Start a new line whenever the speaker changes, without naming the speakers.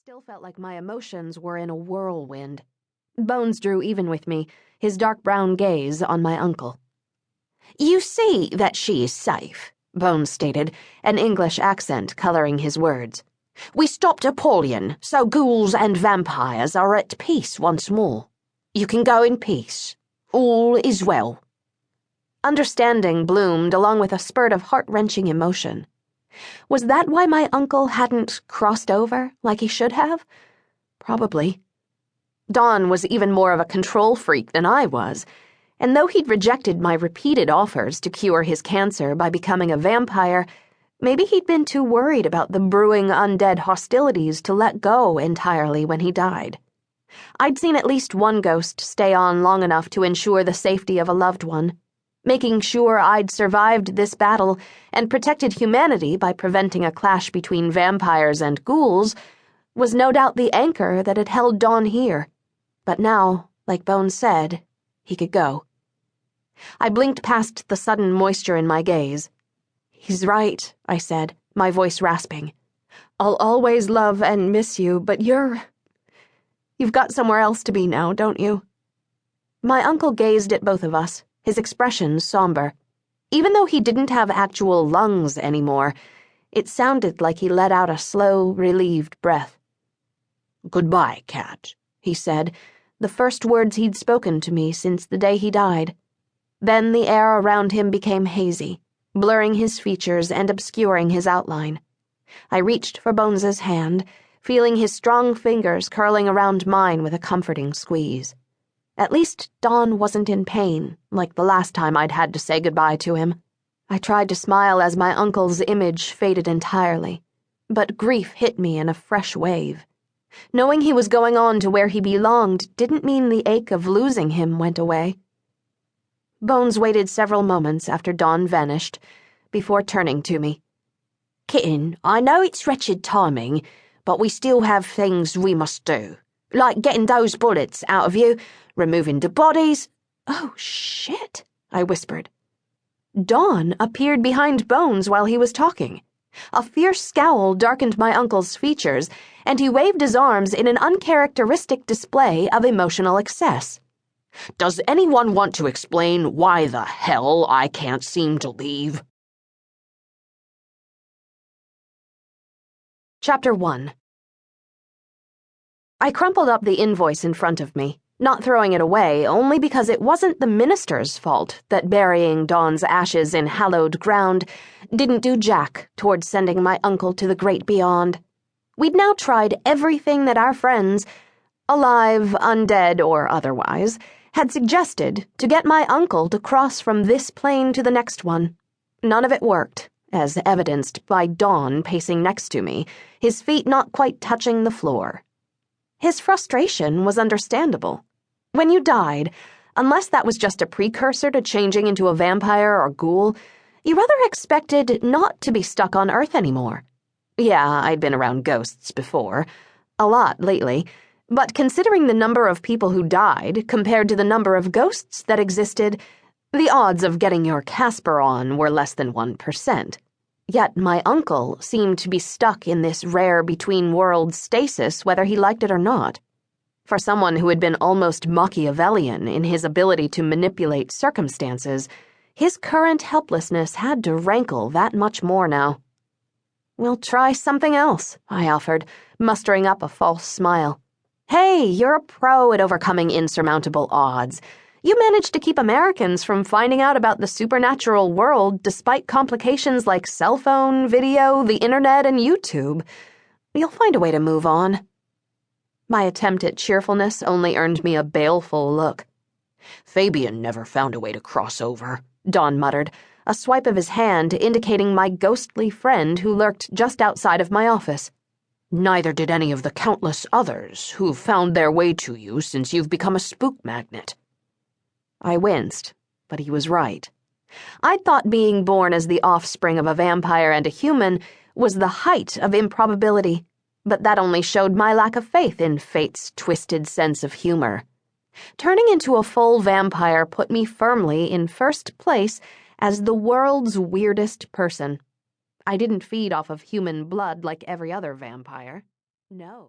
still felt like my emotions were in a whirlwind. Bones drew even with me, his dark brown gaze on my uncle. "You see that she is safe," Bones stated, an English accent coloring his words. "We stopped Apollyon, so ghouls and vampires are at peace once more. You can go in peace. All is well." Understanding bloomed along with a spurt of heart-wrenching emotion. Was that why my uncle hadn't crossed over like he should have? Probably. Don was even more of a control freak than I was, and though he'd rejected my repeated offers to cure his cancer by becoming a vampire, maybe he'd been too worried about the brewing undead hostilities to let go entirely when he died. I'd seen at least one ghost stay on long enough to ensure the safety of a loved one. Making sure I'd survived this battle and protected humanity by preventing a clash between vampires and ghouls was no doubt the anchor that had held Dawn here. But now, like Bones said, he could go. I blinked past the sudden moisture in my gaze. "He's right," I said, my voice rasping. "I'll always love and miss you, but you've got somewhere else to be now, don't you?" My uncle gazed at both of us, his expression somber. Even though he didn't have actual lungs anymore, it sounded like he let out a slow, relieved breath. "Goodbye, Cat," he said, the first words he'd spoken to me since the day he died. Then the air around him became hazy, blurring his features and obscuring his outline. I reached for Bones's hand, feeling his strong fingers curling around mine with a comforting squeeze. At least Dawn wasn't in pain, like the last time I'd had to say goodbye to him. I tried to smile as my uncle's image faded entirely, but grief hit me in a fresh wave. Knowing he was going on to where he belonged didn't mean the ache of losing him went away. Bones waited several moments after Dawn vanished, before turning to me. "Kitten, I know it's wretched timing, but we still have things we must do. Like getting those bullets out of you, removing the bodies—" "Oh, shit," I whispered. Dawn appeared behind Bones while he was talking. A fierce scowl darkened my uncle's features, and he waved his arms in an uncharacteristic display of emotional excess. "Does anyone want to explain why the hell I can't seem to leave?" Chapter 1. I crumpled up the invoice in front of me, not throwing it away only because it wasn't the minister's fault that burying Dawn's ashes in hallowed ground didn't do jack towards sending my uncle to the great beyond. We'd now tried everything that our friends, alive, undead, or otherwise, had suggested to get my uncle to cross from this plane to the next one. None of it worked, as evidenced by Dawn pacing next to me, his feet not quite touching the floor. His frustration was understandable. When you died, unless that was just a precursor to changing into a vampire or ghoul, you rather expected not to be stuck on Earth anymore. Yeah, I'd been around ghosts before, a lot lately, but considering the number of people who died compared to the number of ghosts that existed, the odds of getting your Casper on were less than 1%. Yet my uncle seemed to be stuck in this rare between-worlds stasis whether he liked it or not. For someone who had been almost Machiavellian in his ability to manipulate circumstances, his current helplessness had to rankle that much more now. "We'll try something else," I offered, mustering up a false smile. "Hey, you're a pro at overcoming insurmountable odds. You managed to keep Americans from finding out about the supernatural world despite complications like cell phone, video, the internet, and YouTube. You'll find a way to move on." My attempt at cheerfulness only earned me a baleful look. "Fabian never found a way to cross over," Don muttered, a swipe of his hand indicating my ghostly friend who lurked just outside of my office. "Neither did any of the countless others who've found their way to you since you've become a spook magnet." I winced, but he was right. I'd thought being born as the offspring of a vampire and a human was the height of improbability, but that only showed my lack of faith in fate's twisted sense of humor. Turning into a full vampire put me firmly in first place as the world's weirdest person. I didn't feed off of human blood like every other vampire. No.